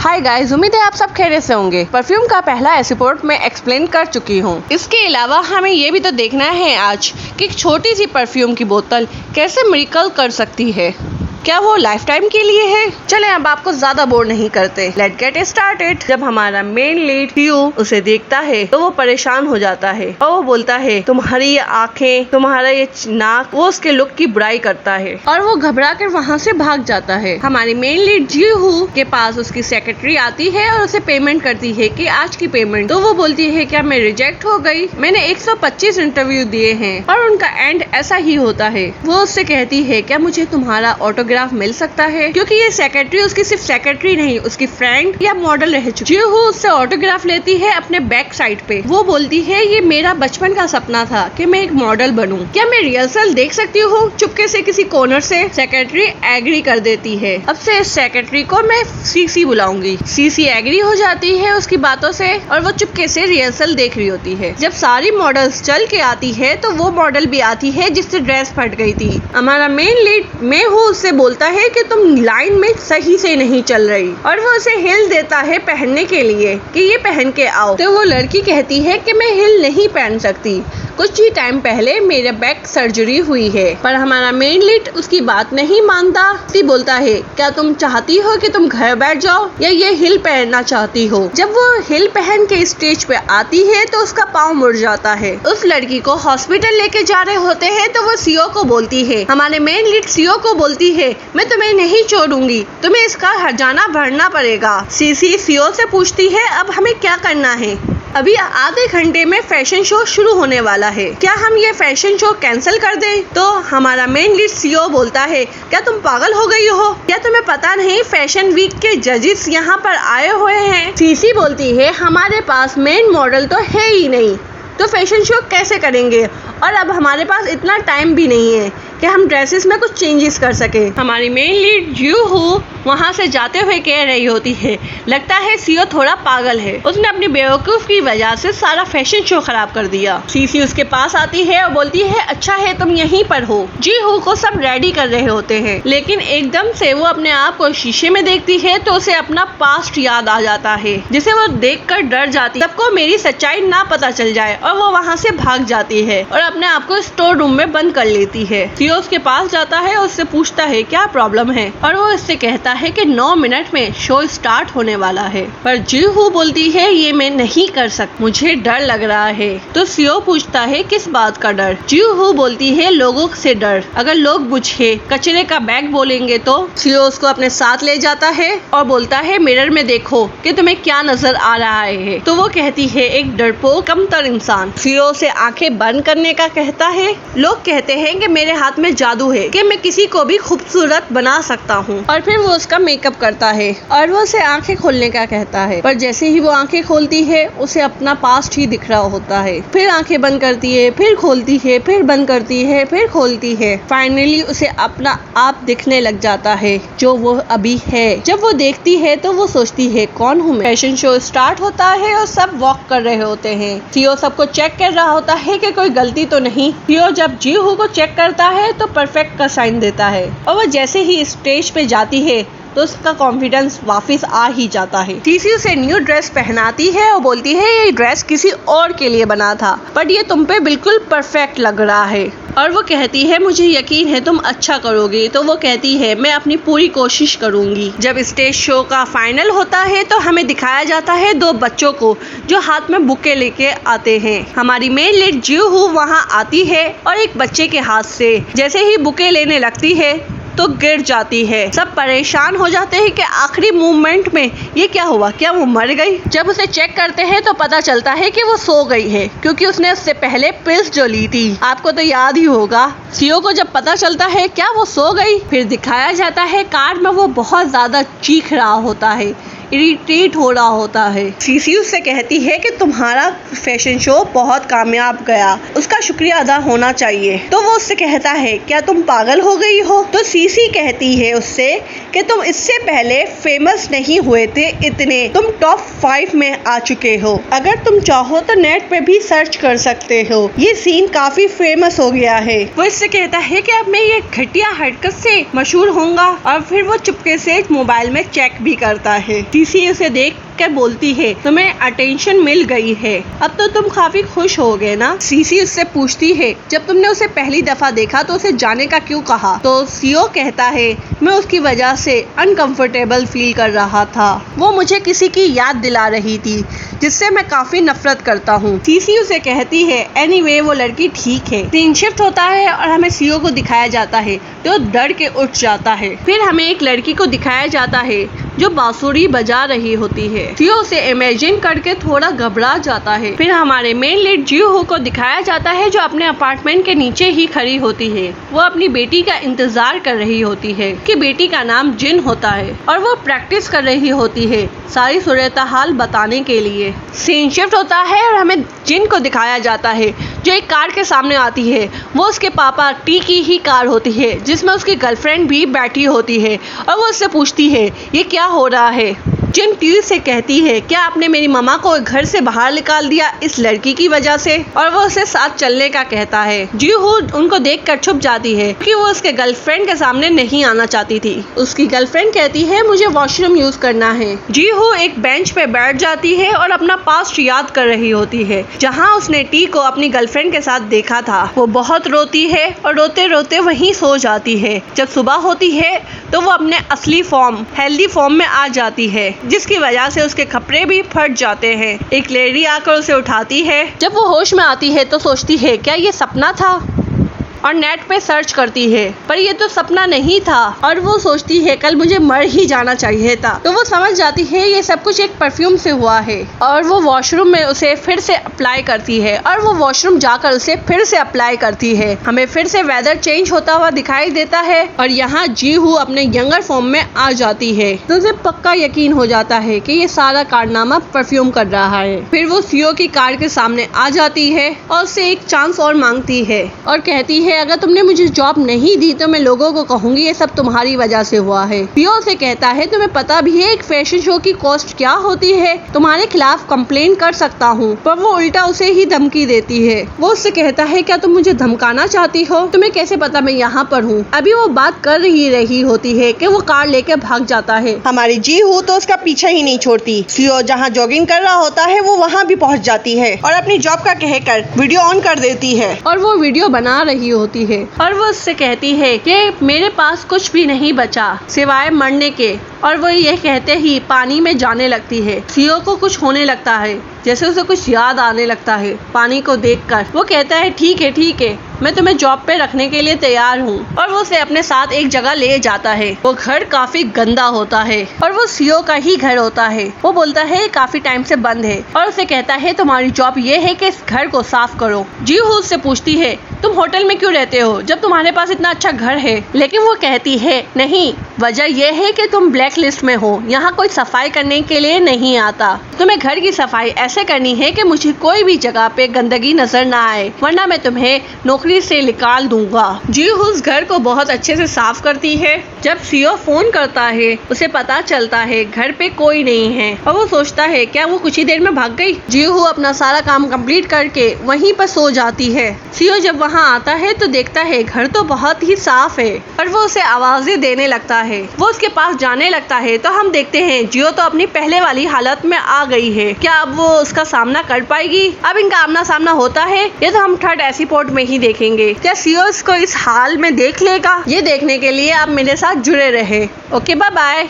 Hi guys, उम्मीद है आप सब खैरियत से होंगे। परफ्यूम का पहला एपिसोड मैं एक्सप्लेन कर चुकी हूँ। इसके अलावा हमें ये भी तो देखना है आज कि एक छोटी सी परफ्यूम की बोतल कैसे मिरेकल कर सकती है। क्या वो लाइफ टाइम के लिए है? चलें अब आपको ज्यादा बोर नहीं करते, लेट गेट स्टार्टेड। जब हमारा मेन लीड थियो उसे देखता है तो वो परेशान हो जाता है और वो बोलता है तुम्हारी ये आंखें, तुम्हारा ये नाक, वो उसके लुक की बुराई करता है और वो घबरा कर वहाँ से भाग जाता है। हमारी मेन लीड जी-हू के पास उसकी सेक्रेटरी आती है और उसे पेमेंट करती है कि आज की पेमेंट। तो वो बोलती है क्या मैं रिजेक्ट हो गई? मैंने 125 इंटरव्यू दिए हैं और उनका एंड ऐसा ही होता है। वो उससे कहती है क्या मुझे तुम्हारा ऑटोग्राफ मिल सकता है, क्योंकि ये सेक्रेटरी उसकी सिर्फ सेक्रेटरी नहीं, उसकी फ्रेंड या मॉडल रह चुकी है। जी-हू उससे ऑटोग्राफ लेती है अपने बैक साइड पे। वो बोलती है ये मेरा बचपन का सपना था कि मैं एक मॉडल बनूं, क्या मैं रिहर्सल देख सकती हूँ? चुपके से किसी कॉर्नर से सेक्रेटरी एग्री कर देती है। अब से इस सेक्रेटरी को मैं सीसी बुलाऊंगी। सीसी एग्री हो जाती है उसकी बातों से और वो चुपके से रिहर्सल देख रही होती है। जब सारी मॉडल्स चल के आती है तो वो मॉडल भी आती है जिससे ड्रेस फट गई थी। हमारा मेन लीड मैं हूँ उससे बोलता है कि तुम लाइन में सही से नहीं चल रही और वो उसे हिल देता है पहनने के लिए कि ये पहन के आओ। तो वो लड़की कहती है कि मैं हिल नहीं पहन सकती, कुछ ही टाइम पहले मेरे बैक सर्जरी हुई है। पर हमारा मेन लीड उसकी बात नहीं मानता। बोलता है क्या तुम चाहती हो कि तुम घर बैठ जाओ या ये हिल पहनना चाहती हो? जब वो हिल पहन के स्टेज पे आती है तो उसका पाँव मुड़ जाता है। उस लड़की को हॉस्पिटल लेके जा रहे होते हैं तो वो सीओ को बोलती है, हमारे मेन लीड सीओ को बोलती है मैं तुम्हें नहीं छोड़ूंगी, तुम्हें इसका हर्जाना भरना पड़ेगा। सीसी सीओ से पूछती है अब हमें क्या करना है? अभी आधे घंटे में फैशन शो शुरू होने वाला है, क्या हम ये फैशन शो कैंसिल कर दें? तो हमारा मेन लीड सीओ बोलता है क्या तुम पागल हो गई हो? क्या तुम्हें पता नहीं फैशन वीक के जजेस यहाँ पर आए हुए हैं? सीसी बोलती है हमारे पास मेन मॉडल तो है ही नहीं, तो फैशन शो कैसे करेंगे? और अब हमारे पास इतना टाइम भी नहीं है कि हम ड्रेसेस में कुछ चेंजेस कर सके। हमारी मेन लीड जी-हू वहाँ से जाते हुए कह रही होती है लगता है सीओ थोड़ा पागल है, उसने अपनी बेवकूफ की वजह से सारा फैशन शो खराब कर दिया। सीसी उसके पास आती है और बोलती है अच्छा है तुम यहीं पर हो। जी-हू को सब रेडी कर रहे होते हैं, लेकिन एकदम से वो अपने आप को शीशे में देखती है तो उसे अपना पास्ट याद आ जाता है जिसे वो देख कर डर जाती है सबको मेरी सच्चाई ना पता चल जाए, और वो वहाँ से भाग जाती है और अपने आप को स्टोर रूम में बंद कर लेती है। सीओ उसके पास जाता है और उससे पूछता है क्या प्रॉब्लम है, और वो उससे कहता है कि 9 मिनट में शो स्टार्ट होने वाला है। पर जी-हू बोलती है ये मैं नहीं कर सकती, मुझे डर लग रहा है। तो सीओ पूछता है किस बात का डर? जी-हू बोलती है लोगों से डर, अगर लोग मुझे कचरे का बैग बोलेंगे तो। सीओ उसको अपने साथ ले जाता है और बोलता है मिरर में देखो कि तुम्हें क्या नजर आ रहा है। तो वो कहती है एक डरपोक कमतर इंसान। सीओ से आंखें बंद करने का कहता है। लोग कहते हैं कि मेरे हाथ में जादू है कि मैं किसी को भी खूबसूरत बना सकता हूँ, और फिर वो उसका मेकअप करता है और वो उसे आंखें खोलने का कहता है। पर जैसे ही वो आंखें खोलती है उसे अपना पास्ट ही दिख रहा होता है। फिर आंखें बंद करती है, फिर खोलती है, फिर बंद करती है, फिर खोलती है। फाइनली उसे अपना आप दिखने लग जाता है जो वो अभी है। जब वो देखती है तो वो सोचती है कौन हूँ मैं? फैशन शो स्टार्ट होता है और सब वॉक कर रहे होते हैं। सीओ सबको चेक कर रहा होता है कि कोई गलती तो नहीं। सीओ जब जी-हू को चेक करता है तो परफेक्ट का साइन देता है, और वो जैसे ही स्टेज पे जाती है तो उसका कॉन्फिडेंस वापस आ ही जाता है। सीसी उसे न्यू ड्रेस पहनाती है और बोलती है ये ड्रेस किसी और के लिए बना था, बट ये तुम पे बिल्कुल परफेक्ट लग रहा है। और वो कहती है मुझे यकीन है तुम अच्छा करोगे। तो वो कहती है मैं अपनी पूरी कोशिश करूंगी। जब स्टेज शो का फाइनल होता है तो हमें दिखाया जाता है 2 बच्चों को जो हाथ में बुके लेके आते हैं। हमारी मेन लीड जी-हू वहाँ आती है और एक बच्चे के हाथ से जैसे ही बुके लेने लगती है तो गिर जाती है। सब परेशान हो जाते हैं कि आखिरी मूवमेंट में ये क्या हुआ, क्या वो मर गई? जब उसे चेक करते हैं तो पता चलता है कि वो सो गई है, क्योंकि उसने उससे पहले पिल्स जो ली थी। आपको तो याद ही होगा। सीओ को जब पता चलता है क्या वो सो गई, फिर दिखाया जाता है कार में वो बहुत ज्यादा चीख रहा होता है, इरिटेट हो रहा होता है। सीसी उससे कहती है कि तुम्हारा फैशन शो बहुत कामयाब गया, उसका शुक्रिया अदा होना चाहिए। तो वो उससे कहता है क्या तुम पागल हो गई हो? तो सीसी कहती है उससे कि तुम इससे पहले फेमस नहीं हुए थे इतने, तुम टॉप 5 में आ चुके हो। अगर तुम चाहो तो नेट पे भी सर्च कर सकते हो, ये सीन काफी फेमस हो गया है। वो इससे कहता है कि अब मैं ये घटिया हरकत से मशहूर होऊंगा, और फिर वो चुपके से मोबाइल में चेक भी करता है। सीसी उसे देख कर बोलती है, तुम्हें अटेंशन मिल गई है, अब तो तुम काफी खुश हो गए ना। सीसी उससे पूछती है, जब तुमने उसे पहली दफा देखा तो उसे जाने का क्यों कहा? तो सीओ कहता है, मैं उसकी वजह से अनकंफर्टेबल फील कर रहा था, वो मुझे किसी की याद दिला रही थी जिससे मैं काफी नफरत करता हूँ। सीसी उसे कहती है, एनीवे वो लड़की ठीक है। सीन शिफ्ट होता है और हमें सीओ को दिखाया जाता है जो डर के उठ जाता है। फिर हमें एक लड़की को दिखाया जाता है जो बांसुरी बजा रही होती है। सीओ उसे इमेजिन करके थोड़ा घबरा जाता है। फिर हमारे मेन लीड जी हो को दिखाया जाता है जो अपने अपार्टमेंट के नीचे ही खड़ी होती है। वो अपनी बेटी का इंतजार कर रही होती है कि बेटी का नाम जिन होता है और वो प्रैक्टिस कर रही होती है सारी सूरत हाल बताने के लिए। सीन शिफ्ट होता है और हमें जिन को दिखाया जाता है जो एक कार के सामने आती है। वो उसके पापा टी की ही कार होती है जिसमें उसकी गर्लफ्रेंड भी बैठी होती है और वो उससे पूछती है, ये क्या हो रहा है? जिन टी से कहती है, क्या आपने मेरी मम्मा को घर से बाहर निकाल दिया इस लड़की की वजह से? और वो उसे साथ चलने का कहता है। जी हो उनको देखकर छुप जाती है क्योंकि वो उसके गर्लफ्रेंड के सामने नहीं आना चाहती थी। उसकी गर्लफ्रेंड कहती है, मुझे वॉशरूम यूज करना है। जी हो एक बेंच पे बैठ जाती है और अपना पास्ट याद कर रही होती है जहाँ उसने टी को अपनी गर्लफ्रेंड के साथ देखा था। वो बहुत रोती है और रोते रोते वहीं सो जाती है। जब सुबह होती है तो वो अपने असली फॉर्म हेल्दी फॉर्म में आ जाती है जिसकी वजह से उसके कपड़े भी फट जाते हैं। एक लेडी आकर उसे उठाती है। जब वो होश में आती है तो सोचती है, क्या ये सपना था? और नेट पे सर्च करती है पर ये तो सपना नहीं था और वो सोचती है कल मुझे मर ही जाना चाहिए था। तो वो समझ जाती है ये सब कुछ एक परफ्यूम से हुआ है और वो वॉशरूम में उसे फिर से अप्लाई करती है और वो वॉशरूम जाकर उसे फिर से अप्लाई करती है। हमें फिर से वेदर चेंज होता हुआ दिखाई देता है और यहाँ जी हू अपने यंगर फॉर्म में आ जाती है तो उसे पक्का यकीन हो जाता है कि ये सारा कारनामा परफ्यूम कर रहा है। फिर वो सीओ की कार के सामने आ जाती है और उससे एक चांस और मांगती है और कहती है, अगर तुमने मुझे जॉब नहीं दी तो मैं लोगों को कहूंगी ये सब तुम्हारी वजह से हुआ है। सीओ से कहता है, तुम्हें पता भी है एक फैशन शो की कॉस्ट क्या होती है? तुम्हारे खिलाफ कंप्लेन कर सकता हूँ। पर वो उल्टा उसे ही धमकी देती है। वो उससे कहता है, क्या तुम मुझे धमकाना चाहती हो? तुम्हें कैसे पता मैं यहाँ पर हूँ? अभी वो बात कर रही होती है कि वो कार लेकर भाग जाता है। हमारी जी हूँ तो उसका पीछा ही नहीं छोड़ती। सीओ जहाँ जॉगिंग कर रहा होता है वो वहाँ भी पहुँच जाती है और अपनी जॉब का कहकर वीडियो ऑन कर देती है और वो वीडियो बना रही होती है और वो उससे कहती है कि मेरे पास कुछ भी नहीं बचा सिवाय मरने के। और वो ये कहते ही पानी में जाने लगती है। सीओ को कुछ होने लगता है, जैसे उसे कुछ याद आने लगता है पानी को देखकर। वो कहता है, ठीक है मैं तुम्हें जॉब पे रखने के लिए तैयार हूँ और वो उसे अपने साथ एक जगह ले जाता है। वो घर काफी गंदा होता है और वो सीओ का ही घर होता है। वो बोलता है काफी टाइम से बंद है और उसे कहता है तुम्हारी जॉब ये है कि इस घर को साफ करो। जी हू उससे पूछती है, तुम होटल में क्यों रहते हो जब तुम्हारे पास इतना अच्छा घर है? लेकिन वो कहती है, नहीं, वजह यह है कि तुम ब्लैक लिस्ट में हो, यहाँ कोई सफाई करने के लिए नहीं आता। तुम्हें घर की सफाई ऐसे करनी है कि मुझे कोई भी जगह पे गंदगी नजर ना आए, वरना मैं तुम्हें नौकरी से निकाल दूंगा। जी उस घर को बहुत अच्छे से साफ करती है। जब सीओ फोन करता है उसे पता चलता है घर पे कोई नहीं है और वो सोचता है क्या वो कुछ ही देर में भाग गई। जी हू अपना सारा काम कंप्लीट करके वहीं पर सो जाती है। सीओ जब वहाँ आता है तो देखता है घर तो बहुत ही साफ है और वो उसे आवाजें देने लगता है। वो उसके पास जाने लगता है तो हम देखते हैं जियो तो अपनी पहले वाली हालत में आ गई है। क्या अब वो उसका सामना कर पाएगी? अब इनका आमना सामना होता है ये तो हम थर्ड एपिसोड में ही देखेंगे। क्या सीओ इसको इस हाल में देख लेगा? ये देखने के लिए आप मेरे साथ जुड़े रहे। Okay, bye bye.